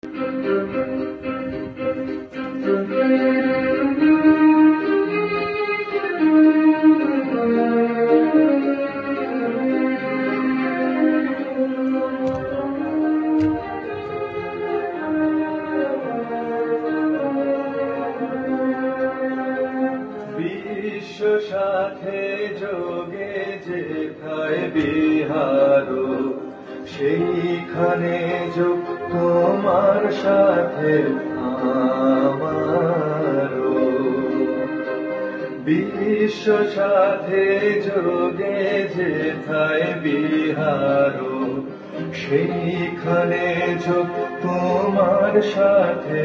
বিশ্ব সাথে যোগে যেথায় বিহারো, সেইখানে যোগ তোমার সাথে আমারো। বিশ্ব সাথে যোগে যেথায় বিহারো, সেইখানে যোগ তোমার সাথে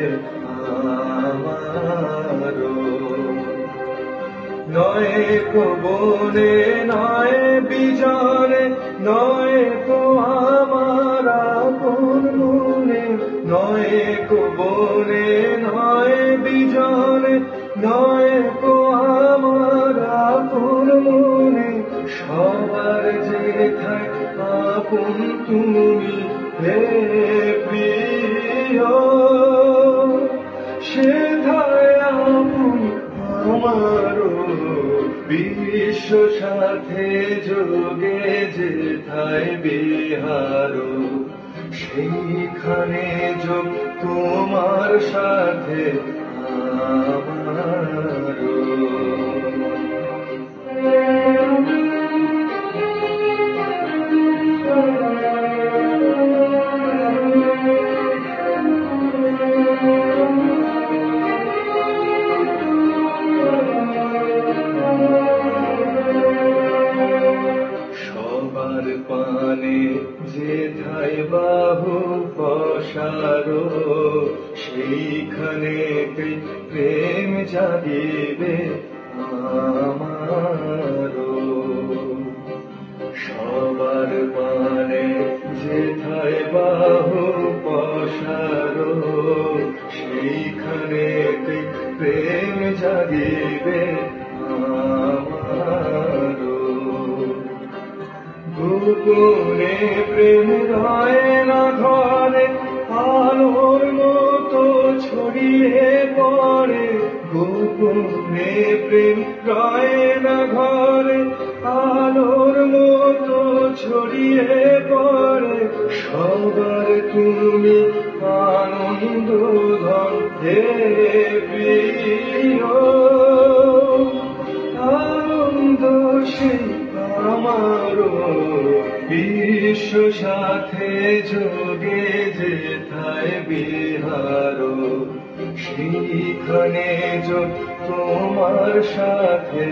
আমারো। নয় কো বনে নয় বিজনে, নয় কো আমার আপন মনে, নয় কো বনে নয় বিজনে, নয় কো আমার আপন মনে। সবার যেথায় আপন তুমি হে প্রিয়, সেথায় আপন আমারো। বিশ্ব সাথে যোগে যেথায় বিহারো, সেইখানে যোগ তোমার সাথে আমারো। সবার পানে যেথায় বাহু পসারো, সেইখানে প্রেম জাগিবে আমারো। সবার পানে যেথায় বাহু পসারো, সেইখানে প্রেম জাগিবে আমারো। গোপনে প্রেম রয় না ঘরে, আলোর মতো ছড়িয়ে পড়ে। গোপনে প্রেম রয় না ঘরে, আলোর মতো ছড়িয়ে পড়ে। সবার তুমি আনন্দ ধন হে প্রিয়, আনন্দ সেই আমারো। বিশ্ব সাথে যোগে যেথায় বিহারো, সেইখানে যোগ তোমার সাথে